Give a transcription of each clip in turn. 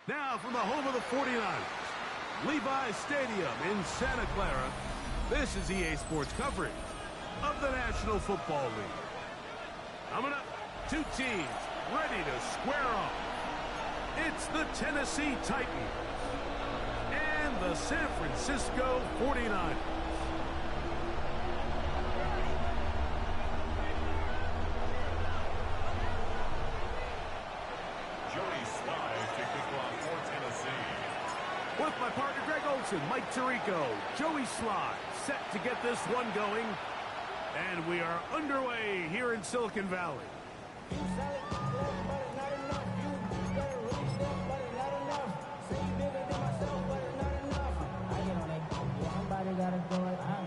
Now from the home of the 49ers, Levi's Stadium in Santa Clara, this is EA Sports coverage of the National Football League. Coming up, two teams ready to square off. It's the Tennessee Titans and the San Francisco 49ers. With my partner Greg Olson, Mike Tirico, Joey Slye, set to get this one going. And we are underway here in Silicon Valley.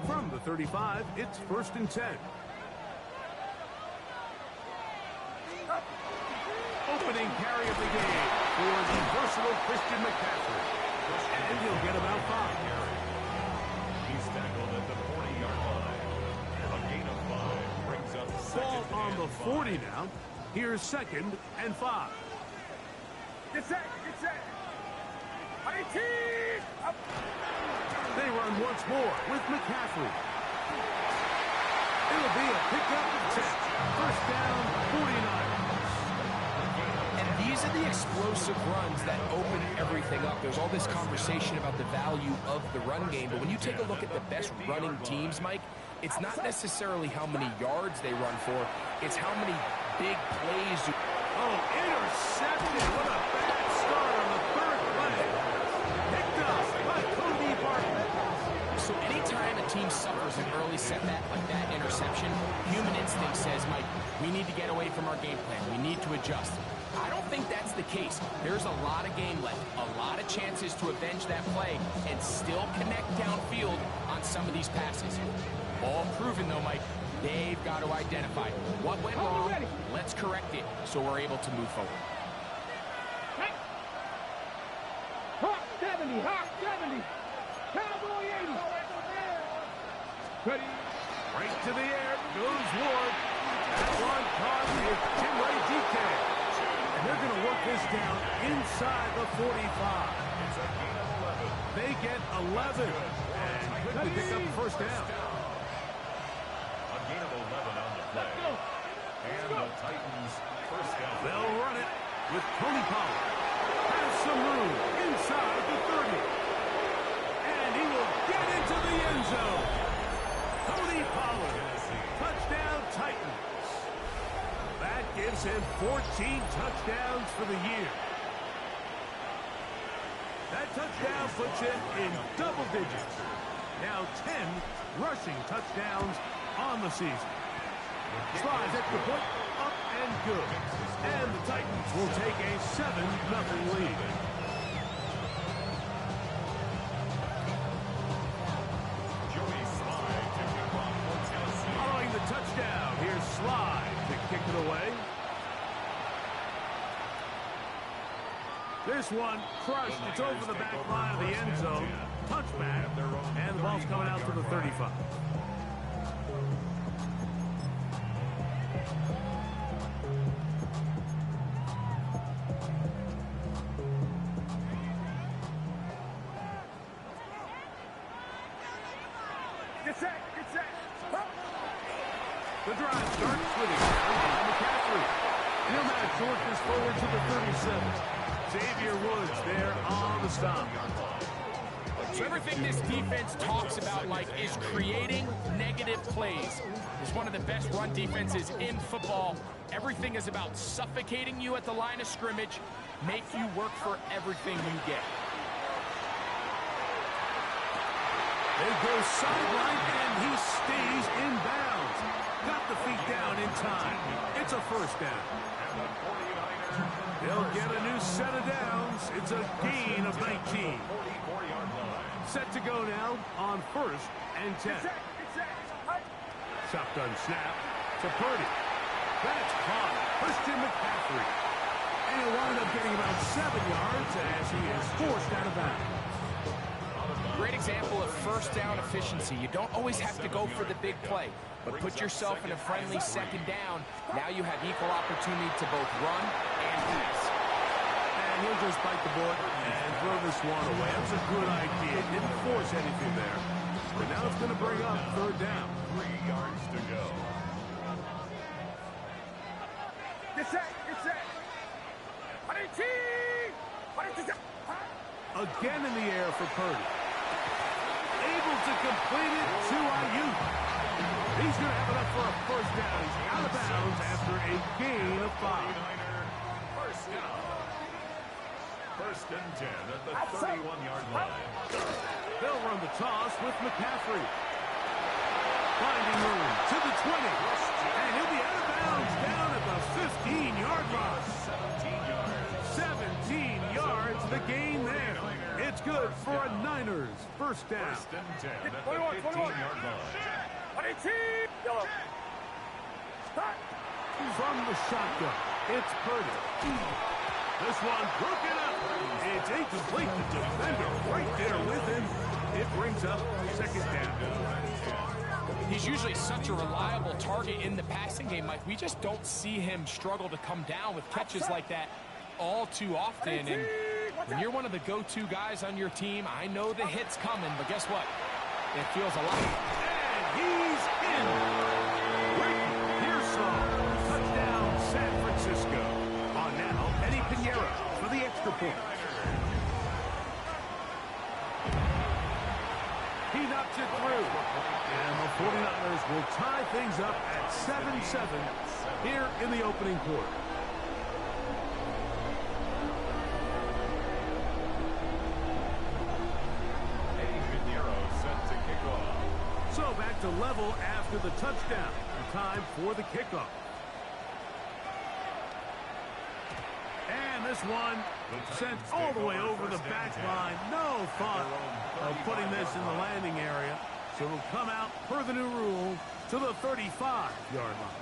From the 35, it's 1st and 10. Opening carry of the game for the versatile Christian McCaffrey. And he'll get about 5. He's tackled at the 40-yard line. A gain of 5 brings up second ball on the 40 now. Here's 2nd and 5. Get set, get set. They run once more with McCaffrey. It'll be a pickup of 10. 1st down, 49ers. And these are the explosive runs that open everything up. There's all this conversation about the value of the run game, but when you take a look at the best running teams, Mike, it's not necessarily how many yards they run for, it's how many big plays. Oh, intercepted. What a bad start on the 3rd play. Picked up by Cody Barton. So anytime a team suffers an early setback like that interception, human instinct says, Mike, we need to get away from our game plan. We need to adjust. I don't think that's the case. There's a lot of game left, a lot of chances to avenge that play and still connect downfield on some of these passes. All proven, though, Mike, they've got to identify what went wrong. Let's correct it so we're able to move forward. Hawk 70, Hawk 70. Cowboy 80. Ready. Right to the air goes Ward. That one caught is Chinway DK. And they're going to work this down inside the 45. They get 11 and quickly pick up the 1st down. A gain of 11 on the play. And the Titans 1st down. They'll run it with Tony Pollard. Has some room inside the 30. And he will get into the end zone. Tony Pollard. Touchdown Titans. That gives him 14 touchdowns for the year. That touchdown puts him in double digits. Now 10 rushing touchdowns on the season. Slides at the point, up and good. And the Titans will take a 7-0 lead. Joey Slye to kick off for Tennessee. Following the touchdown, here's Slye to kick it away. This one crushed. It's over the back line of the end zone. Touchback. And the ball's coming out to the 35. Get set, get set. The drive starts with a carry by McCaffrey. He'll now short this forward to the 37. Xavier Woods there on the stop. So everything this defense talks about, Mike, is creating negative plays. It's one of the best run defenses in football. Everything is about suffocating you at the line of scrimmage, make you work for everything you get. They go sideline, and he stays in bounds. Got the feet down in time. It's a 1st down. They'll get a new set of downs. It's a gain of 19. Set to go now on 1st and 10. Shotgun snap to Purdy. That's caught. Christian McCaffrey. And he'll wind up getting about 7 yards as he is forced out of bounds. Great example of 1st down efficiency. You don't always have to go for the big play, but put yourself in a friendly 2nd down. Now you have equal opportunity to both run and pass. And he'll just bite the bullet and throw this one away. That's a good idea. Didn't force anything there. But now it's going to bring up third down. 3 yards to go. Get set. Get set. Again in the air for Purdy. Able to complete it to Ayuk. He's going to have enough for a first down. He's out of bounds after a gain of 5. First down. First and 10 at the 31-yard line. They'll run the toss with McCaffrey. Finding room to the 20. And he'll be out of bounds down at the 15-yard line. 17 yards, the gain there. It's good for a Niners first down. First and 10 at the 15-yard line. From the shotgun, it's Purdy. This one broken up. It's incomplete. The defender right there with him. It brings up second down. He's usually such a reliable target in the passing game, Mike. We just don't see him struggle to come down with catches like that all too often. And when you're one of the go-to guys on your team, I know the hit's coming, but guess what? It feels a lot. And he's in. Rick Pearsall. Touchdown, San Francisco. On now, Eddie Pinheiro for the extra point. He knocks it through. And the 49ers will tie things up at 7-7 here in the opening quarter. So back to level after the touchdown. Time for the kickoff. And this one sent all the way over the back line. No thought of putting this in the landing area. So it'll come out per the new rule to the 35-yard line.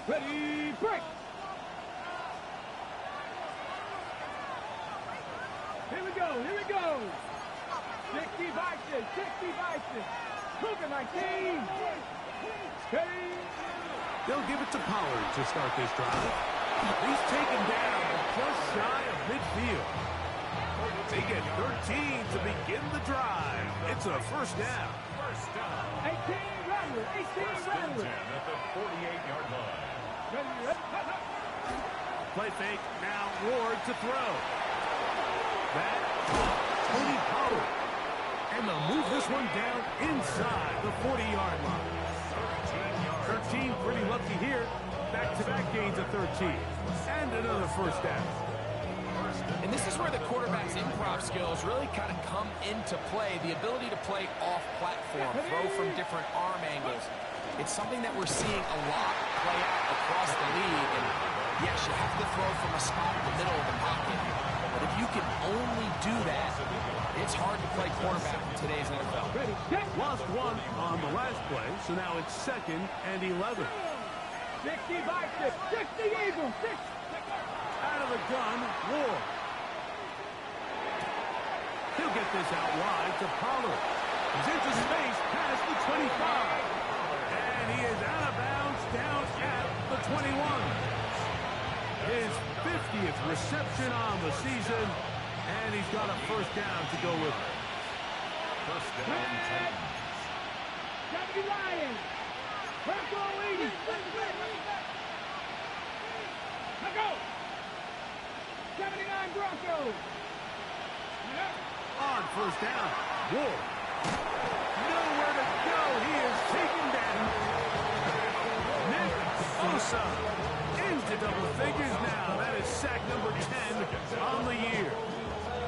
Ready, break. Here we go. Here we go. 60 Vikings. 60 Vikings. Look at my team. Steady. They'll give it to Pollard to start this drive. He's taken down just shy of midfield. They get 13 to begin the drive. It's a first down. 18 Rattler. 18 Rattler. At the 48-yard line. Ready. Play fake. Now Ward to throw. That Tony Pollard. And they'll move this one down inside the 40-yard line. 13, pretty lucky here. Back-to-back gains of 13. And another first down. And this is where the quarterback's improv skills really kind of come into play. The ability to play off-platform, throw from different arm angles. It's something that we're seeing a lot play out across the league. And yes, you have to throw from a spot in the middle of the pocket. But if you can only do that, it's hard to play quarterback in today's NFL. Ready. Lost one on the last play, so now it's 2nd and 11. 60 Vikings. 60 Eagles. 6. Out of the gun, Ward. He'll get this out wide to Pollard. He's into space past the 25. And he is out of bounds down at the 21. His 50th reception on the season, and he's got a first down to go with it. First down. Deputy Lions. Purple 80. Let's go. 79 Broncos. On first down, Ward. Nowhere to go. He is taken down. Nick Bosa into double figures now. That is sack number 10 on the year.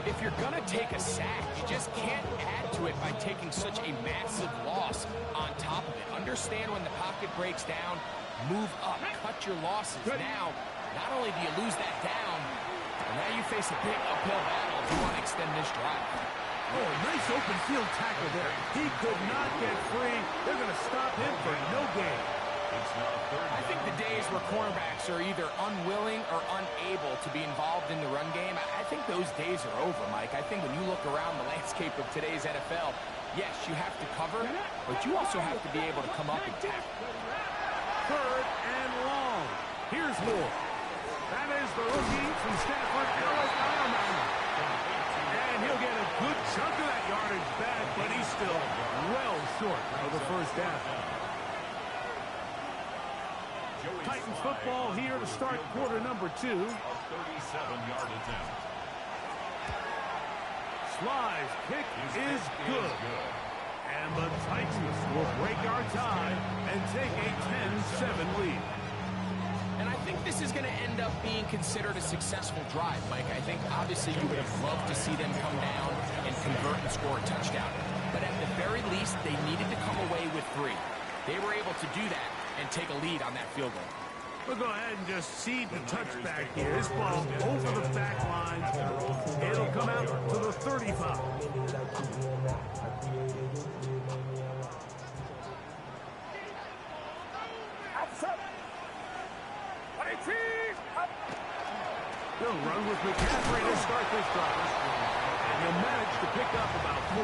If you're going to take a sack, you just can't add to it by taking such a massive loss on top of it. Understand when the pocket breaks down, move up, cut your losses. Now, not only do you lose that down, but now you face a big uphill battle if you want to extend this drive. Oh, nice open field tackle there. He could not get free. They're going to stop him for no gain. I think the days where cornerbacks are either unwilling or unable to be involved in the run game, I think those days are over, Mike. I think when you look around the landscape of today's NFL, yes, you have to cover, but you also have to be able to come up and tackle. 3rd and long. Here's Ward. That is the rookie from Stanford, Alex Ironman. And he'll get a good chunk of that yardage back, but he's still well short of the first down. Titans football here to start quarter number 2. A 37-yard attempt. Sly's kick is good. And the Titans will break our tie and take a 10-7 lead. And I think this is going to end up being considered a successful drive, Mike. I think obviously you would have loved to see them come down and convert and score a touchdown. But at the very least, they needed to come away with 3. They were able to do that and take a lead on that field goal. We'll go ahead and just seed the touchback here. This ball over the back line. It'll come out to the 35. He'll run with McCaffrey to start this drive. And he'll manage to pick up about 4.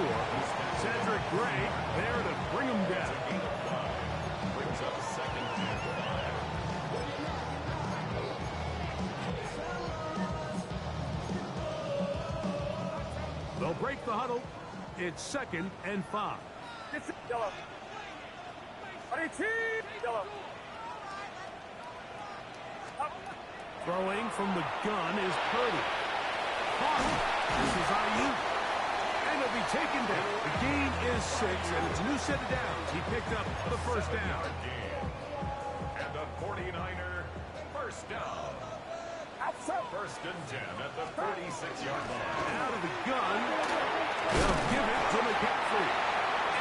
Cedric Gray there to bring him down. Brings up second and 5. They'll break the huddle. It's second and 5. Throwing from the gun is Purdy. This is Ayuk. And he'll be taken down. The gain is 6, and it's a new set of downs. He picked up the first down. And the 49er first down. First and 10 at the 46-yard line. Out of the gun. They'll give it to McCaffrey.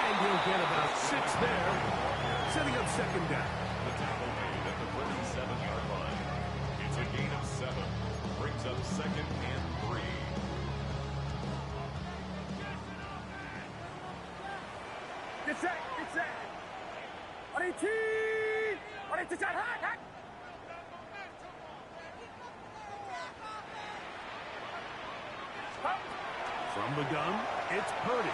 And he'll get about 6 there. Setting up second down. The tackle made at the 37-yard line. It's a gain of 7. Brings up second and 3. Get set, get set. Hot. From the gun, it's Purdy.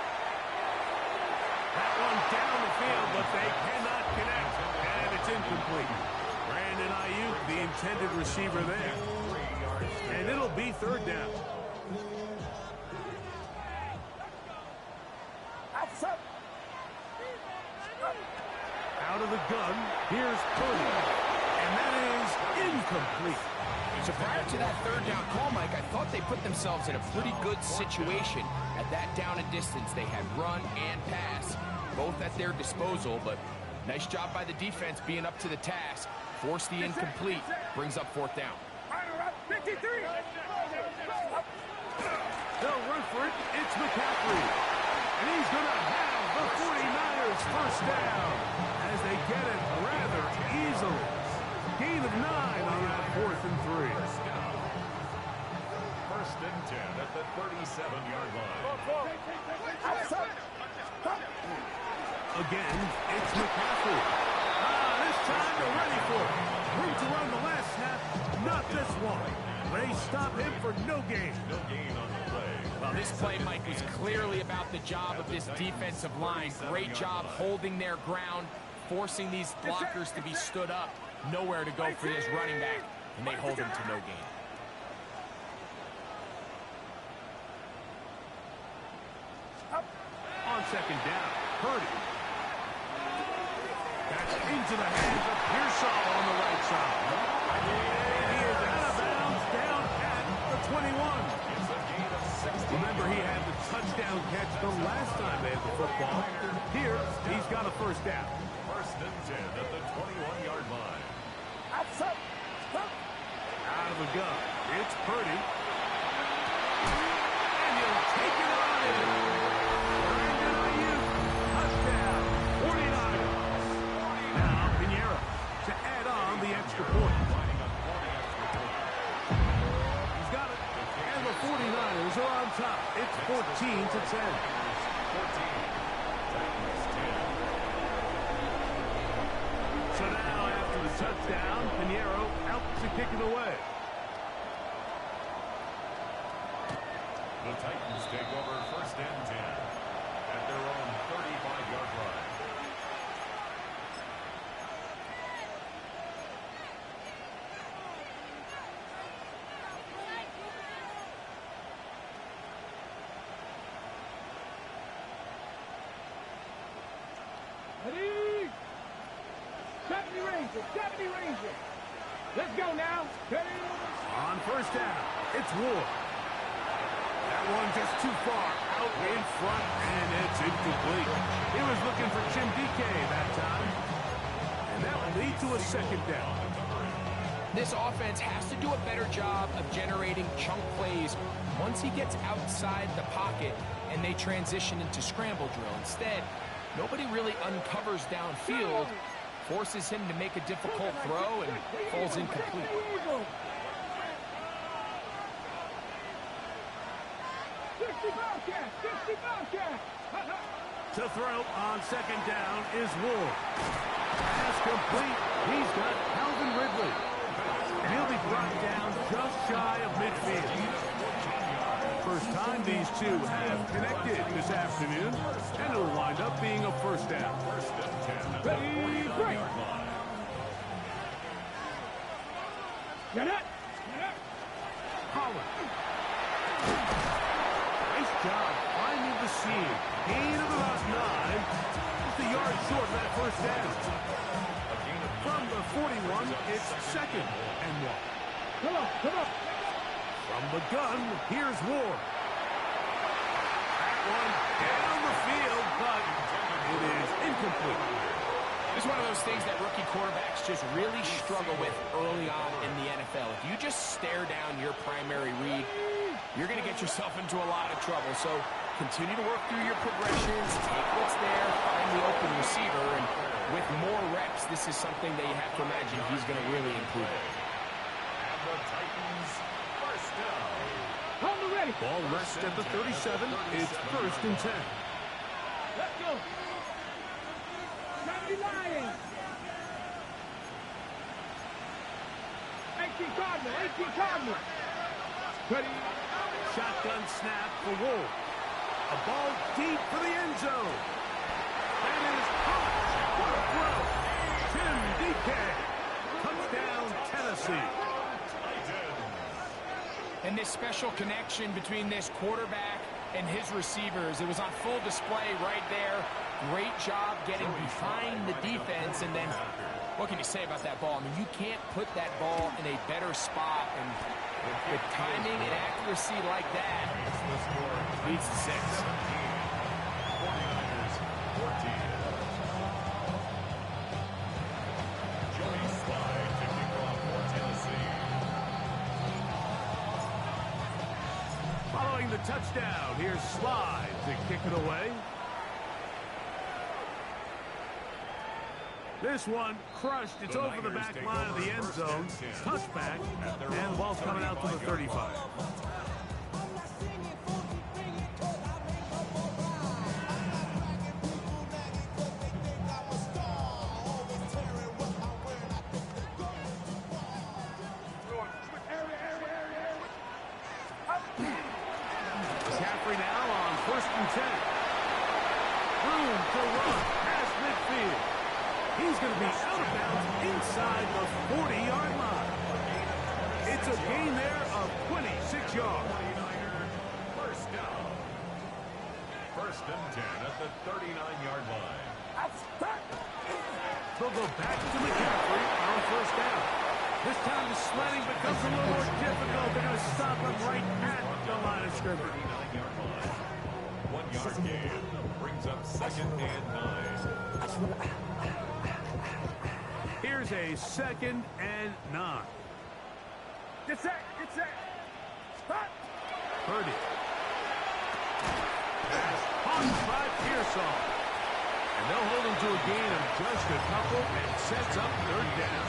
That one down the field, but they cannot connect. And it's incomplete. Brandon Ayuk, the intended receiver there. And it'll be third down. Out of the gun, here's Purdy. And that is incomplete. So prior to that third down call, Mike, I thought they put themselves in a pretty good situation at that down and distance. They had run and pass, both at their disposal, but nice job by the defense being up to the task. Force the incomplete, brings up fourth down. 53. They'll run for it. It's McCaffrey. And he's going to have the 49ers first down as they get it rather easily. Gain of 9 on that 4th and 3. First and 10 at the 37-yard line. Again, it's McCaffrey. This time they're ready for it. Room to run the last snap, not this one. They stop him for no gain. No gain on the play. Well, this play, Mike, was clearly about the job of this defensive line. Great job holding their ground, forcing these blockers to be stood up. Nowhere to go for this running back, and they hold him to no gain. On second down, Purdy. That's into the hands of Pearsall on the right side. He is out of bounds down at the 21. It's a gain of 16. Remember, he had the touchdown catch the last time they had the football. Here, he's got a first down. First and 10 at the 21-yard line. Out of the gun, it's Purdy. And he'll take it on in. Brandon Ayuk, touchdown, 49ers. Now Pinheiro to add on the extra point. He's got it. And the 49ers are on top. It's 14-10. 14. So now after the touchdown, Pinheiro out to kick it away. The Titans take over first and 10 at their own 35-yard line. Ranger. Deputy Ranger. Let's go now. On first down, it's Ward. That one just too far out in front, and it's incomplete. He was looking for Jim DK that time. And that will lead to a second down. This offense has to do a better job of generating chunk plays once he gets outside the pocket and they transition into scramble drill. Instead, nobody really uncovers downfield, forces him to make a difficult throw, and falls incomplete. 60 Bobcat! 60 Bobcat! To throw on second down is Ward. Pass complete. He's got Calvin Ridley. And he'll be brought down just shy of midfield. First time these two have connected this afternoon, and it'll wind up being a first down. Ready, break! Get it! Holland. Nice job finding the seam. Gain of about 9. Just a yard short of that first down. From the 41, it's second and 1. Come on, come on. From the gun, here's Ward. That one down the field, but it is incomplete. It's one of those things that rookie quarterbacks just really struggle with early on in the NFL. If you just stare down your primary read, you're going to get yourself into a lot of trouble. So continue to work through your progressions, take what's there, find the open receiver, and with more reps, this is something that you have to imagine he's going to really improve it. And the Titans first down. On the ready. Ball rests at the 37. It's first and 10. Let's go. 99. 18 Cardinal, 18 Cardinal. Ready. Shotgun snap for Ward. A ball deep for the end zone. That is caught. What a throw. Jim DK. Touchdown, Tennessee. And this special connection between this quarterback and his receivers, it was on full display right there. Great job getting behind the defense, and then what can you say about that ball? I mean, you can't put that ball in a better spot, and with timing and accuracy like that, leads to 6. 49ers 14. Joey Slye kicking off for Tennessee. Following the touchdown, here's Slye to kick it away. This one crushed. It's over the back line of the end zone. Touchback, and the ball's coming out to the 35. McCaffrey now on first and 10. Room to run past midfield. He's going to be out of bounds inside the 40-yard line. It's a gain there of 26 yards. 49er first down. First and 10 at the 39-yard line. They'll go back to McCaffrey on first down. This time the sledding becomes a little more difficult. They're going to stop him right at the line of scrimmage. 39-yard line. 1 yard gain brings up second and 9. Here's a second and 9. Get set, get set. Stop. Purdy. Pass caught by Pearsall. And they'll hold him to a gain of just a couple and sets up third down.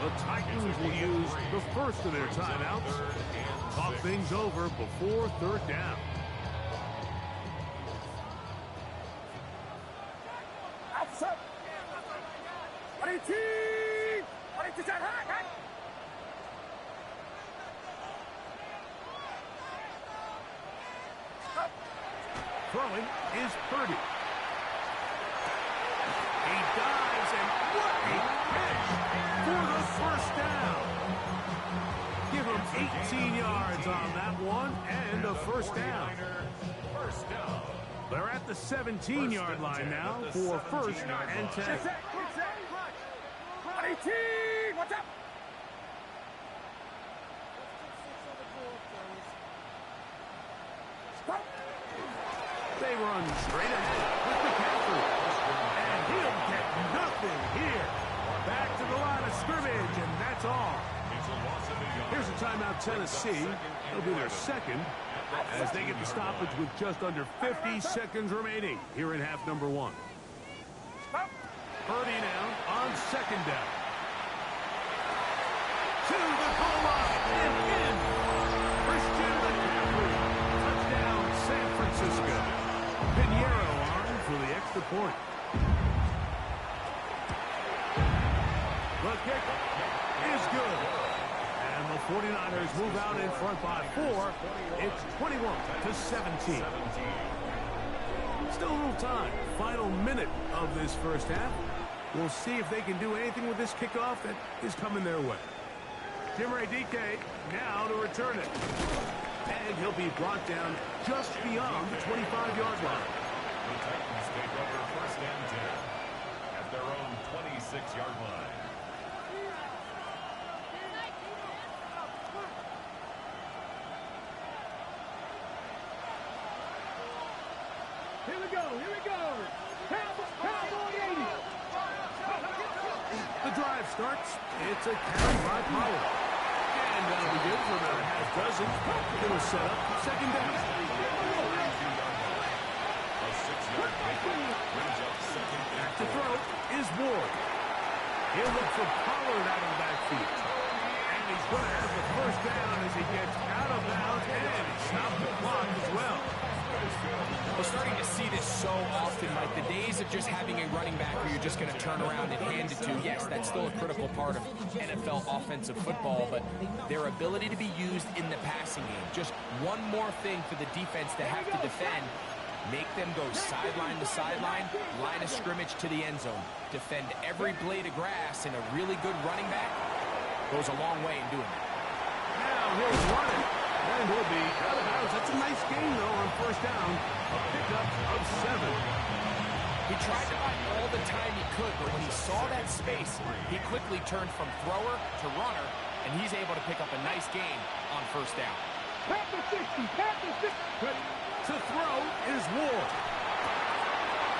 The Titans will use the first of their timeouts. Talk things over before third down. Outside. Throwing is Purdy. He dives, and what a catch for the first down. Give him 18 yards on that one and a first down. First down. They're at the 17-yard line now for first and 10. 19! What's up? They run straight ahead with McCaffrey. And he'll get nothing here. Back to the line of scrimmage, and that's all. Here's a timeout, Tennessee. It'll be their second as they get the stoppage with just under 50 seconds remaining here in half number one. Purdy now on second down. To the goal line and in. Christian McCaffrey. Touchdown, San Francisco. Pinheiro on for the extra point. The kick is good. And the 49ers move out in front by 4. It's 21-17. Still a little time. Final minute of this first half. We'll see if they can do anything with this kickoff that is coming their way. Jimmy Dike now to return it. And he'll be brought down just beyond the 25-yard line. The Titans take over first and 10 at their own 26-yard line. Here we go, here we go. Cowboy 80. The drive starts. It's a carry by Pollard. And that'll be good for about a half dozen. It'll set up second down. A 6-yard pickup brings up second. Back to throw is Ward. He'll look for Pollard out of the backfield. And he's going to have the first down as he gets out of bounds and stop the clock as well. We're starting to see this so often, Mike. The days of just having a running back where you're just going to turn around and hand it to, yes, that's still a critical part of NFL offensive football, but their ability to be used in the passing game. Just one more thing for the defense to have to defend. Make them go sideline to sideline, line of scrimmage to the end zone. Defend every blade of grass, and a really good running back goes a long way in doing that. Now he'll run it. And he'll be out of bounds. That's a nice game, though, on first down. A pickup of 7. He tried to buy all the time he could, but when he saw that space, he quickly turned from thrower to runner, and he's able to pick up a nice gain on first down. Panther 60, Panther 60. To throw is Ward.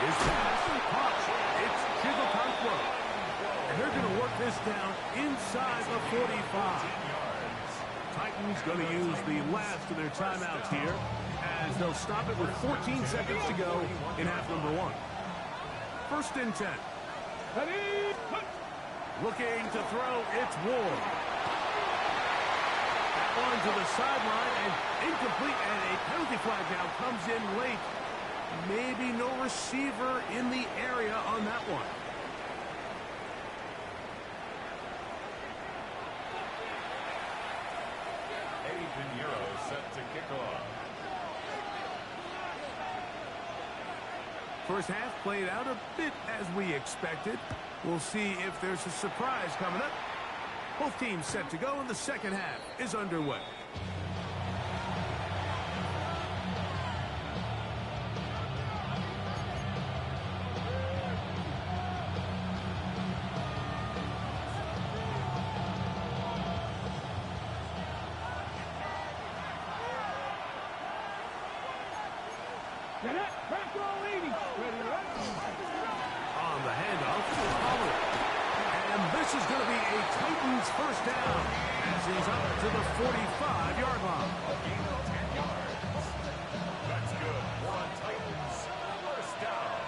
His pass caught. It's Chigokonkwo. And they're going to work this down inside the 45. Titans going to use the last of their timeouts here as they'll stop it with 14 seconds to go in half number one. First and 10. Ready? Looking to throw, it's Ward. That one to the sideline and incomplete, and a penalty flag now comes in late. Maybe no receiver in the area on that one. Pinheiro set to kick off. First half played out a bit as we expected. We'll see if there's a surprise coming up. Both teams set to go, and the second half is underway. On the handoff, Pollard. And this is going to be a Titans first down as he's up to the 45-yard line. A gain of 10 yards. That's good for a Titans first down.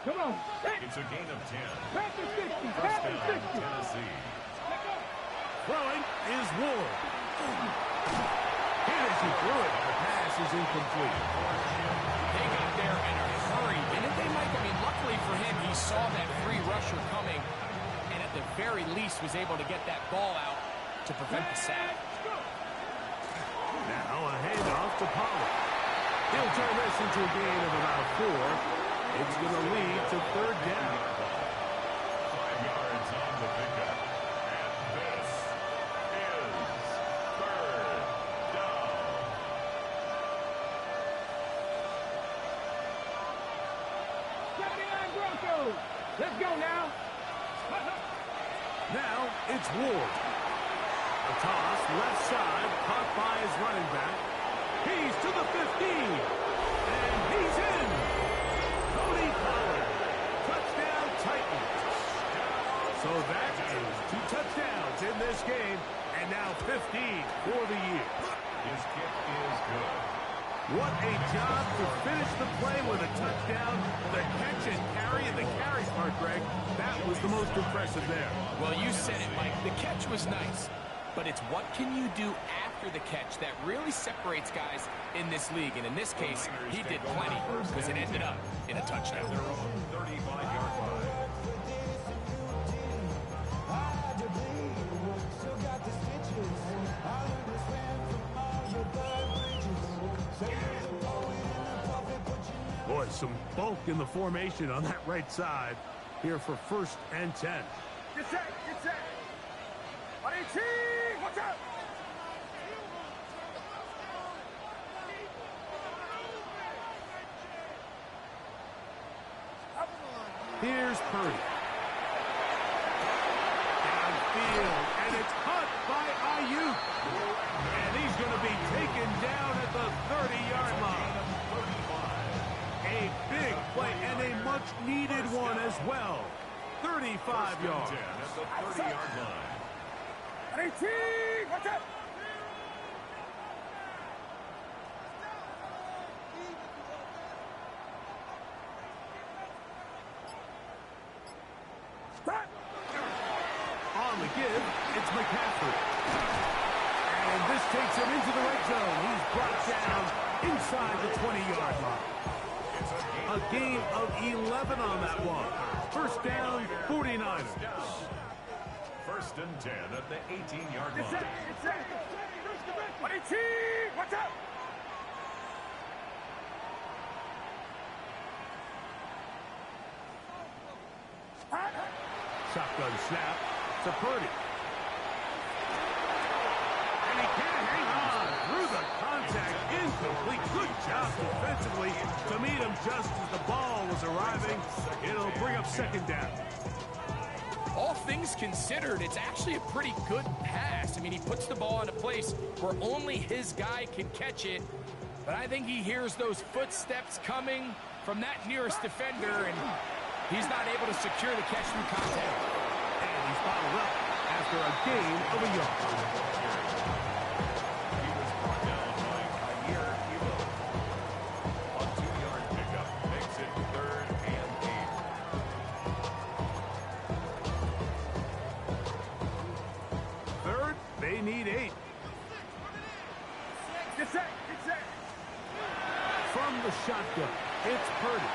Come on. It's a gain of 10. Panther 60, First Panther down, 60. Tennessee. Throwing is Ward. Hit as he threw it. The pass is incomplete. They got there in a hurry, didn't they, Mike? I mean, luckily for him, he saw that free rusher coming, and at the very least was able to get that ball out to prevent the sack. Now a handoff to Pollard. He'll turn this into a gain of about 4. It's going to lead to third down. 5 yards on the pickup. And this is third down. 79 Broncos. Let's go now. Now it's Ward. The toss, left side, caught by his running back. He's to the 15. And he's in. Cody Pollard. Touchdown Titans. So that is 2 touchdowns in this game. And now 15 for the year. His kick is good. What a job to finish the play with a touchdown. The catch and carry, and the carry part, Greg, that was the most impressive there. Well, you said it, Mike. The catch was nice, but it's what can you do after the catch that really separates guys in this league. And in this case, he did plenty because it ended up in a touchdown. Their own 35-yard line. Boy, some bulk in the formation on that right side here for 1st and 10. Get set, get set. On 18, watch out. Here's Purdy. Downfield, and it's caught by Ayuk. And he's going to be taken down at the 30-yard line. A big play and a much-needed one as well. 35 yards. At the 30-yard line. On 18, watch out. Stop. On the give, it's McCaffrey. And this takes him into the red zone. He's brought down inside the 20-yard line. A gain of 11 on that one. 1st down, 49ers. 1st and 10 at the 18-yard Get set, line. get set. On 18, watch out. Shotgun snap to Purdy. And he can't hang on through the contact. Incomplete. Good job defensively to meet him just as the ball was arriving. It'll bring up 2nd down. All things considered, it's actually a pretty good pass. I mean, he puts the ball in a place where only his guy can catch it. But I think he hears those footsteps coming from that nearest defender, and he's not able to secure the catch through contact. And he's fouled up after a gain of a yard. He was brought down by Kyer Elo. A 2-yard pickup makes it 3rd and 8. 3rd, they need 8. Get set, get set. From the shotgun, it's Purdy.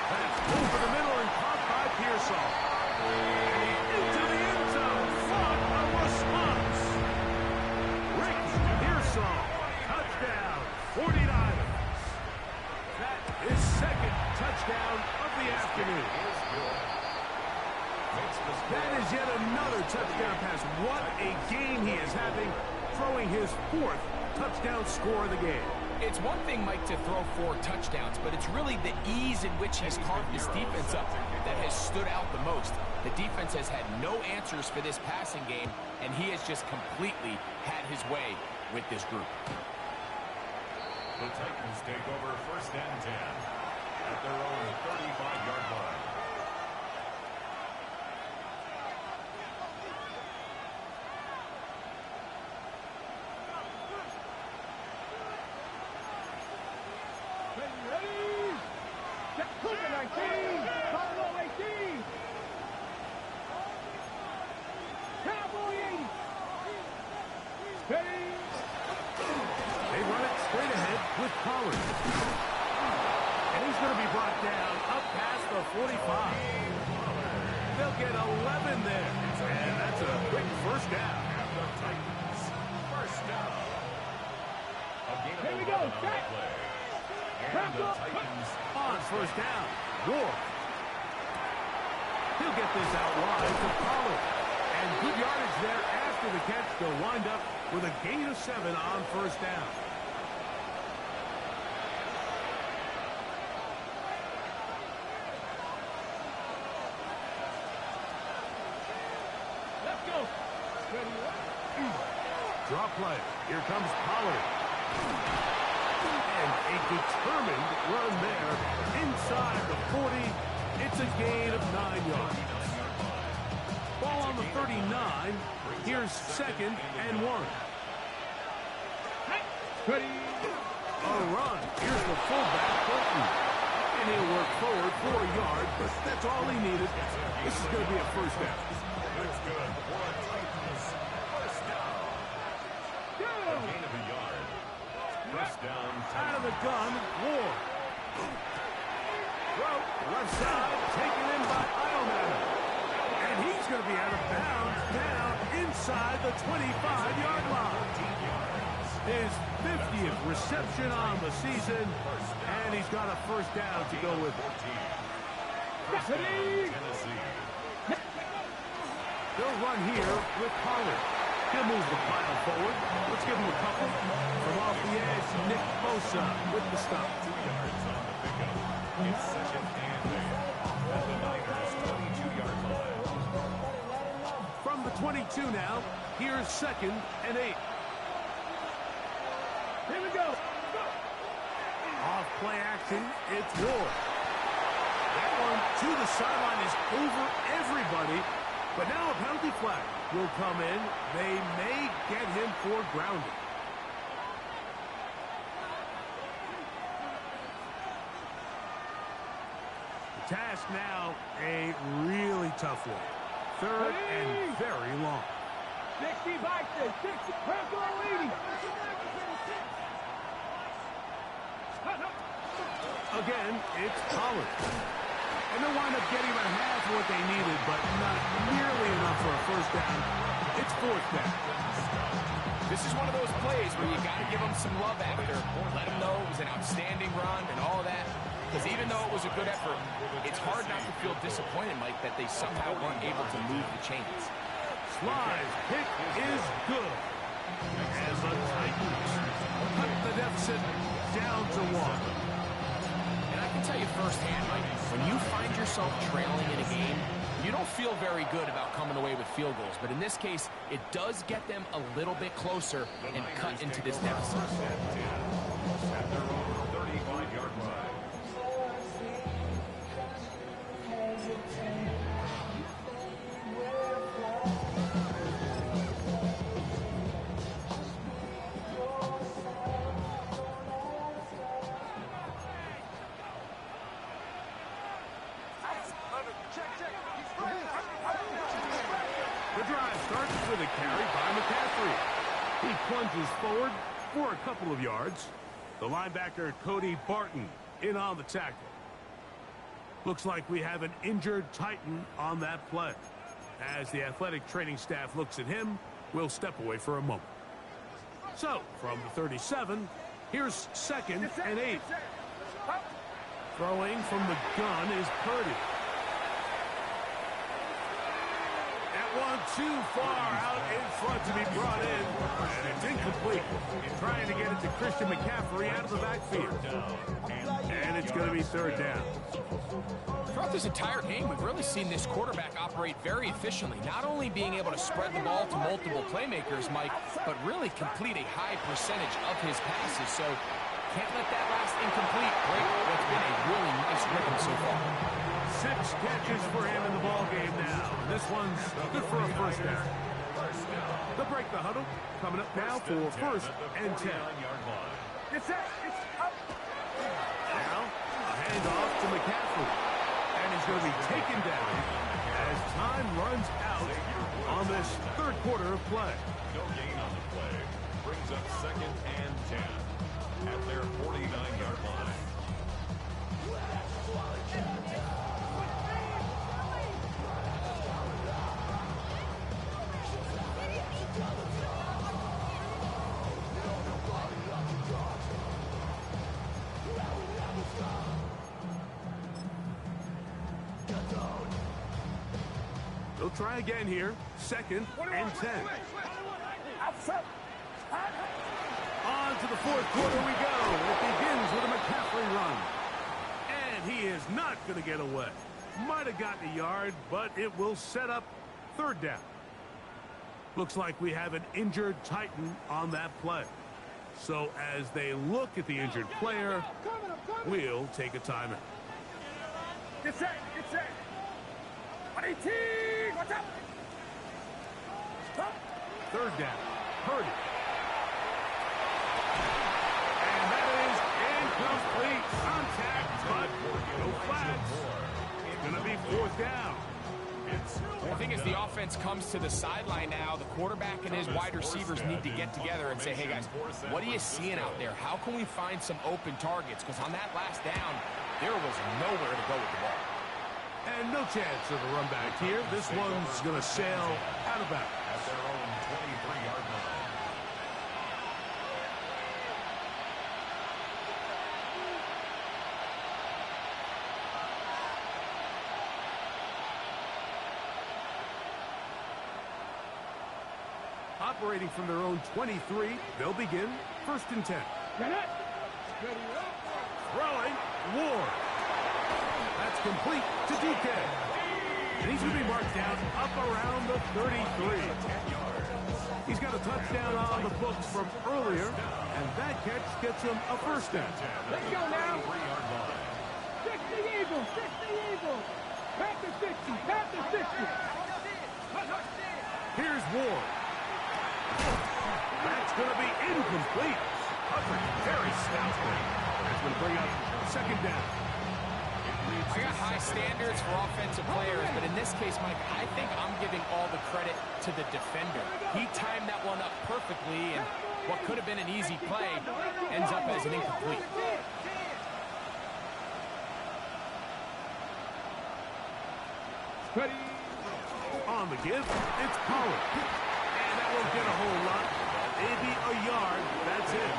That's over the middle and caught by Pearsall. Into the end zone. What a response. Ricky Pearsall. Touchdown. 49ers. That is 2nd touchdown of the afternoon. That is yet another touchdown pass. What a game he is having, throwing his 4th touchdown score of the game. It's one thing, Mike, to throw 4 touchdowns, but it's really the ease in which he's carved his defense up that has stood out the most. The defense has had no answers for this passing game, and he has just completely had his way with this group. The Titans take over 1st and 10 at their own 35-yard line. Ready? Get Cougar 19. Buffalo 18. Cowboy 80. Ready? They run it straight ahead with Pollard. And he's going to be brought down up past the 45. They'll get 11 there. And that's a quick 1st down. And the Titans, 1st down. A gain of Here we 11 go. on the play. And the Titans On 1st down, Ward. He'll get this out wide to Pollard. And good yardage there after the catch. They'll wind up with a gain of 7 on 1st down. Draw play. Here comes Pollard. And a determined run there inside the 40. It's a gain of 9 yards. Ball on the 39. Here's 2nd and 1. Ready. A run. Here's the fullback, Bolton. And he'll work forward 4 yards, but that's all he needed. This is going to be a first down. That's good for a Titans first down. A gain of a yard. First down. Out of the gun, Ward. Throw, left side, taken in by Ioannidis. And he's going to be out of bounds down inside the 25-yard line. His 50th reception on the season, and he's got a first down to go with it. Tennessee. They'll run here with Pollard. He'll move the pile forward. Let's give him a couple. From off the edge, Nick Bosa with the stop. 2 yards on the pickup. It's 2nd and 8 at the Niners' 22-yard line. From the 22 now, here's 2nd and 8. Here we go. Off play action, it's Ward. That one to the sideline is over everybody. But now a penalty flag will come in. They may get him for grounding. The task now, a really tough one. 3rd and very long. 60 boxes. 60. Personal leading. Again, it's Pollard. And they'll wind up getting about half of what they needed, but not nearly enough for a first down. It's 4th down. This is one of those plays where you got to give them some love after. Let them know it was an outstanding run and all that. Because even though it was a good effort, it's hard not to feel disappointed, Mike, that they somehow weren't able to move the chains. Sly's pick is good. And the Titans cut the deficit down to 1. And I can tell you firsthand, Mike, when you find yourself trailing in a game, you don't feel very good about coming away with field goals. But in this case, it does get them a little bit closer and cut into this deficit. At their own 35-yard line. The drive starts with a carry by McCaffrey. He plunges forward for a couple of yards. The linebacker, Cody Barton, in on the tackle. Looks like we have an injured Titan on that play. As the athletic training staff looks at him, we'll step away for a moment. So, from the 37, here's 2nd and 8. Throwing from the gun is Purdy. One too far out in front to be brought in, and it's incomplete. Trying to get it to Christian McCaffrey out of the backfield. And it's going to be 3rd down. Throughout this entire game, we've really seen this quarterback operate very efficiently, not only being able to spread the ball to multiple playmakers, Mike, but really complete a high percentage of his passes. So can't let that last incomplete break what's been a really nice rhythm so far. 6 catches for him in the ball game now. This one's good for a first down. They'll break the huddle. Coming up now for 1st and 10. Now, a handoff to McCaffrey. And he's going to be taken down as time runs out on this 3rd quarter of play. No gain on the play. Brings up 2nd and 10 at their 49-yard line. They'll try again here. 2nd and 10. On to the 4th quarter we go. It begins with a McCaffrey run. And he is not going to get away. Might have gotten a yard, but it will set up 3rd down. Looks like we have an injured Titan on that play. So as they look at the injured player, we'll take a timeout. Get set, get set. 118, what's up? Stop. Third down, Purdy. And that is incomplete. Contact, but no flags. It's going to be fourth down. I think as the offense comes to the sideline now, the quarterback and his wide receivers need to get together and say, hey guys, what are you seeing out there? How can we find some open targets? Because on that last down, there was nowhere to go with the ball. And no chance of a run back here. This one's going to sail out of bounds. At their own 23-yard line. Operating from their own 23, they'll begin first and 10. Throwing, Ward. That's complete to DK. And he's going to be marked down up around the 33. He's got a touchdown on the books from earlier, and that catch gets him a first down. Let's go now. 60 Eagles, 60 Eagles. Panther 60, Panther 60. Here's Ward. That's going to be incomplete. Covered very stoutly. That's going to bring up second down. I got high standards for offensive players, but in this case, Mike, I think I'm giving all the credit to the defender. He timed that one up perfectly, and what could have been an easy play ends up as an incomplete. Ready. On the give, it's Pollard. And that won't get a whole lot. Maybe a yard. That's it.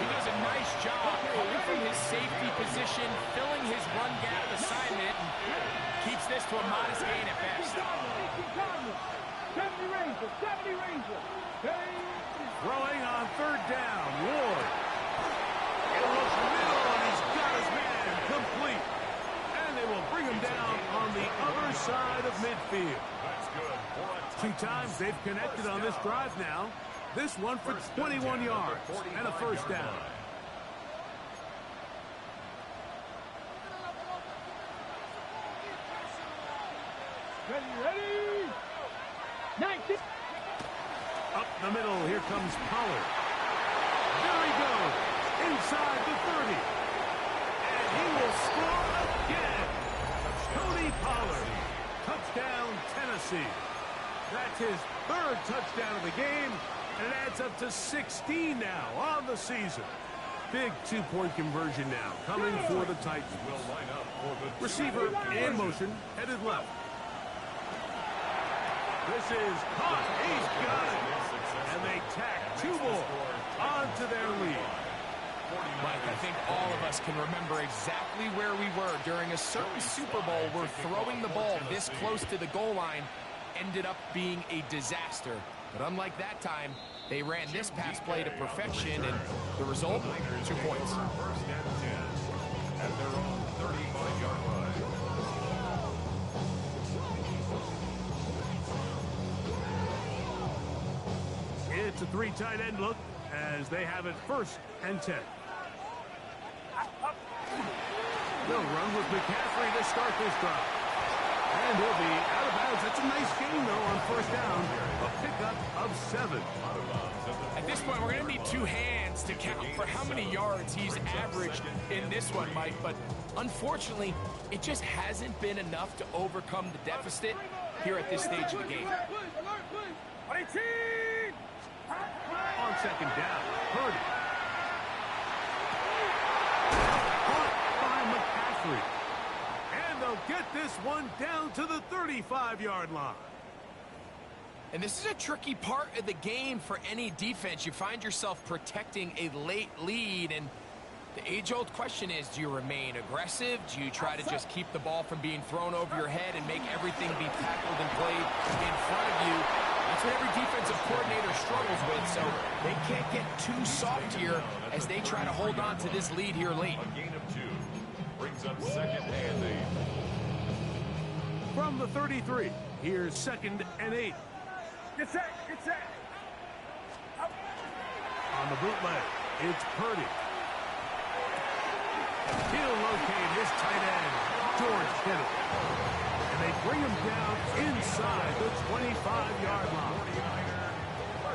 He does a nice job coming from his safety position, filling his run gap assignment, and keeps this to a modest gain at best. 70 Ranger, 70 Ranger. Throwing on third down. Ward. It looks middle, and he's got his man complete. And they will bring him down on the other side of midfield. That's good. 2 times they've connected on this drive now. This one for 21 yards and a first down. Ready. 90. Up the middle, here comes Pollard. There he goes, inside the 30. And he will score again. Tony Pollard, touchdown Tennessee. That's his 3rd touchdown of the game, and it adds up to 16 now on the season. Big 2-point conversion now coming for the Titans. Will line up for the Receiver in motion, headed left. This is caught. He's got it. And they tack 2 more onto their lead. Mike, I think all of us can remember exactly where we were during a certain Super Bowl where throwing the ball this close to the goal line ended up being a disaster. But unlike that time, they ran this pass play to perfection, and the result, 2 points. first and 10 at their own 35-yard line. It's a 3 tight end look as they have it first and 10. They'll run with McCaffrey to start this drive. And he'll be out of bounds. That's a nice gain, though, on first down. A pickup of 7. At this point, we're going to need 2 hands to count for how many yards he's averaged in this one, Mike. But unfortunately, it just hasn't been enough to overcome the deficit here at this stage of the game. 18. On second down, Purdy. Caught by McCaffrey. And they'll get this one down to the 35-yard line. And this is a tricky part of the game for any defense. You find yourself protecting a late lead, and the age-old question is, do you remain aggressive? Do you try to just keep the ball from being thrown over your head and make everything be tackled and played in front of you? That's what every defensive coordinator struggles with, so they can't get too soft here as they try to hold on to this lead here late. A gain of 2 brings up second and 8. From the 33, here's second and 8. Get set. Get set. Up. On the bootleg, it's Purdy. He'll locate his tight end, George Kittle. And they bring him down inside the 25-yard line.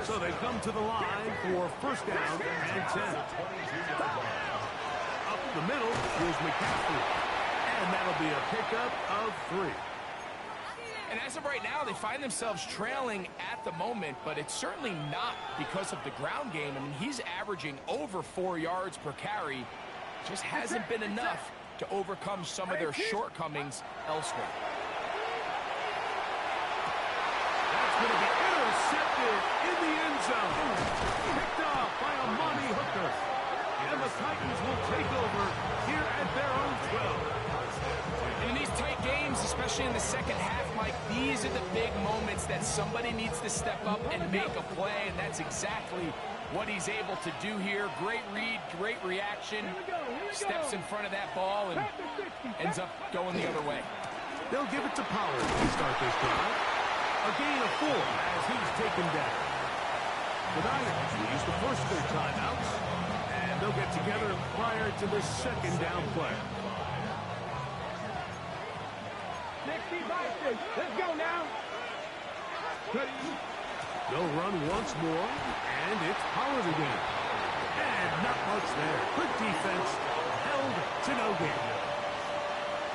So they come to the line for first down and 10. Up the middle is McCaffrey. And that'll be a pickup of 3. And as of right now, they find themselves trailing at the moment, but it's certainly not because of the ground game. I mean, he's averaging over 4 yards per carry. Just hasn't been enough to overcome some of their shortcomings elsewhere. That's going to be intercepted in the end zone. Picked off by Amani Hooker. And the Titans will take over here at their own 12. And in these tight games, especially in the second half, Mike, these are the big moments that somebody needs to step up and make a play, and that's exactly what he's able to do here. Great read, great reaction. Steps in front of that ball and ends up going the other way. They'll give it to Pollard to start this drive. A gain of 4 as he's taken down. The Niners use the first of their timeouts, and they'll get together prior to the second down play. 60-by-6. Let's go now. They'll run once more, and it's Pollard again. And not much there. Good defense, held to no gain.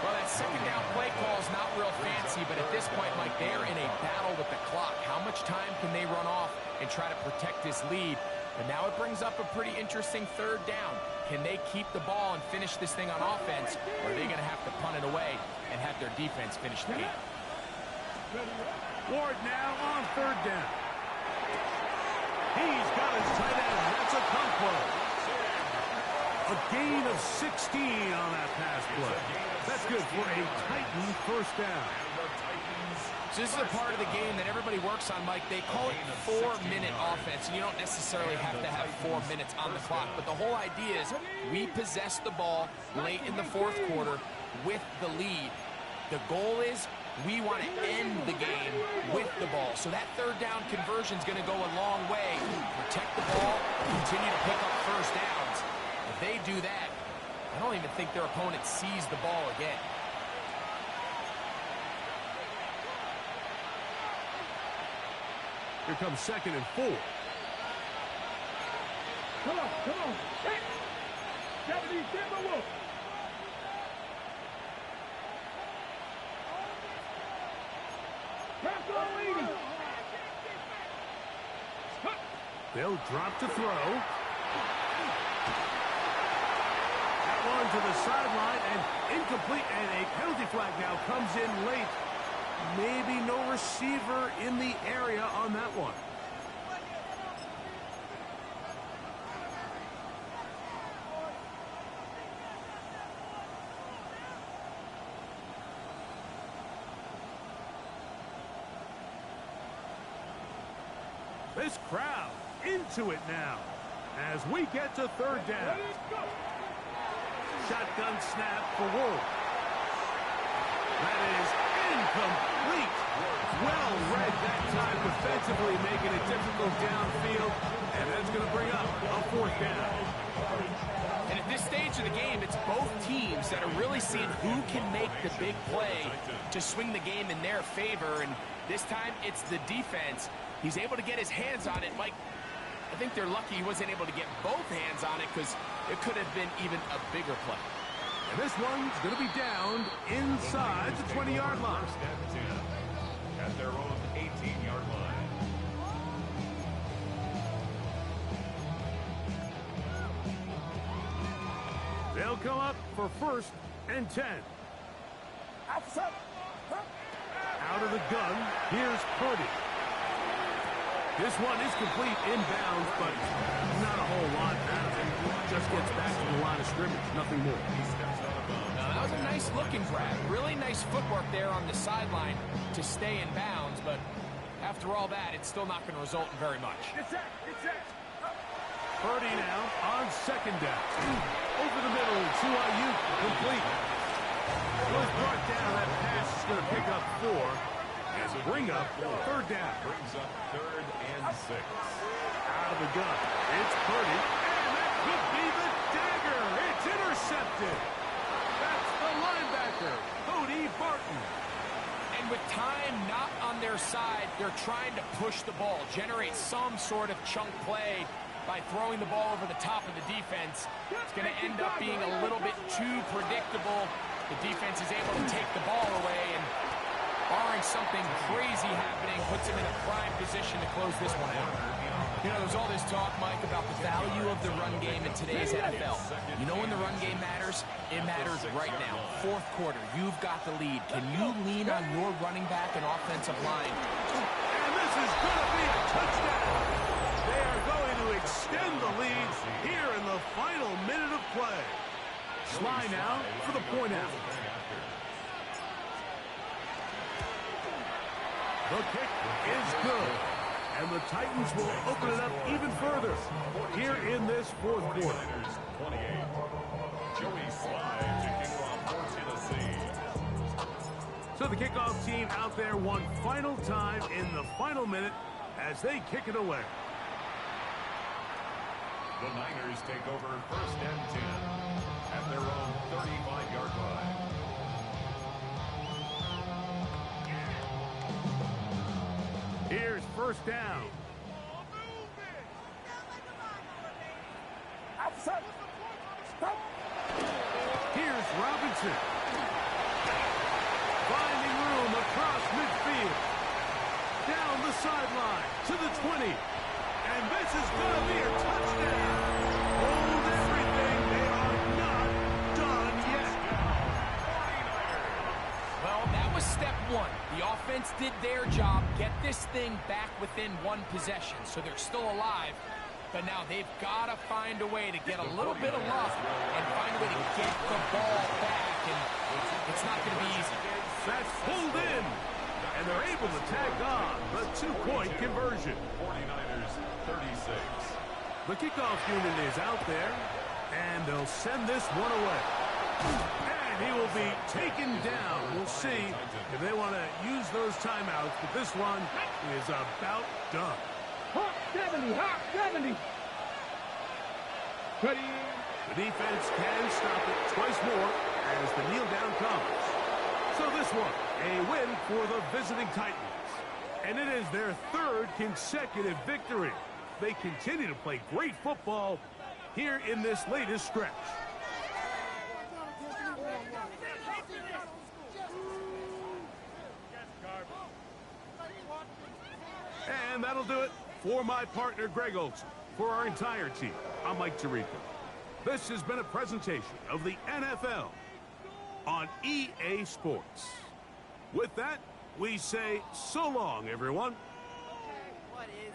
Well, that second down play call is not real fancy, but at this point, Mike, they're in a battle with the clock. How much time can they run off and try to protect this lead? But now it brings up a pretty interesting third down. Can they keep the ball and finish this thing on offense, or are they going to have to punt it away and have their defense finish the game? Ward now on third down. He's got his tight end. That's a Okonkwo. A gain of 16 on that pass play. That's good for a Titan first down. So this is a part of the game that everybody works on, Mike. They call it 4-minute offense, and you don't necessarily have to have 4 minutes on the clock. But the whole idea is we possess the ball late in the fourth quarter with the lead. The goal is we want to end the game with the ball. So that third down conversion is going to go a long way. Protect the ball, continue to pick up first downs. If they do that, I don't even think their opponent sees the ball again. Here comes second and 4. Come on, come on. Hey. Deputy Timberwolf. They'll drop to throw. That one to the sideline and incomplete, and a penalty flag now comes in late. Maybe no receiver in the area on that one. This crowd into it now as we get to third down. Shotgun snap for Wolf. That is incomplete. Well read that time defensively, making it difficult downfield, and that's going to bring up a fourth down. And at this stage of the game, it's both teams that are really seeing who can make the big play to swing the game in their favor, and this time it's the defense. He's able to get his hands on it. Mike, I think they're lucky he wasn't able to get both hands on it because it could have been even a bigger play. And this one's going to be down inside the 20-yard line. At their own 18-yard line. They'll come up for first and 10. Out of the gun, here's Purdy. This one is complete inbounds, but not a whole lot out of it. Just gets back to the line of scrimmage, nothing more. Now, that was a nice-looking grab. Really nice footwork there on the sideline to stay in bounds, but after all that, it's still not going to result in very much. Purdy now on second down. Over the middle to Ayuk, complete. Was brought down. That pass is going to pick up 4. and bring up third down. Brings up 3rd and 6. Out of the gun. It's Purdy. And that could be the dagger. It's intercepted. That's the linebacker, Cody Barton. And with time not on their side, they're trying to push the ball, generate some sort of chunk play by throwing the ball over the top of the defense. It's going to end up being a little bit too predictable. The defense is able to take the ball away, and barring something crazy happening, puts them in a prime position to close this one out. You know, there's all this talk, Mike, about the value of the run game in today's NFL. You know when the run game matters? It matters right now. Fourth quarter, you've got the lead. Can you lean on your running back and offensive line? And this is going to be a touchdown. They are going to extend the lead here in the final minute of play. Sly now for the point out. The kick is good. And the Titans will open it up even further here in this fourth quarter. 28. Joey Sly kicking off for Tennessee. So the kickoff team out there one final time in the final minute as they kick it away. The Niners take over 1st and 10 at their own 35-yard line. Here's first down. Here's Robinson. Finding room across midfield. Down the sideline to the 20. And this is going to be a touchdown. Hold everything. They are not done yet. Well, that was step one. The offense did their job, get this thing back within one possession, so they're still alive. But now they've got to find a way to get a little bit of luck and find a way to get the ball back, and it's not going to be easy. That's pulled in, and they're able to tack on the two-point conversion. 49ers 36. The kickoff unit is out there, and they'll send this one away. And he will be taken down. We'll see if they want to use those timeouts, but this one is about done. Hot 70, hot 70. Cutting. The defense can stop it twice more as the kneel down comes. So this one, a win for the visiting Titans. And it is their 3rd consecutive victory. They continue to play great football here in this latest stretch. And that'll do it for my partner, Greg Olson. For our entire team, I'm Mike Tirico. This has been a presentation of the NFL on EA Sports. With that, we say so long, everyone. What is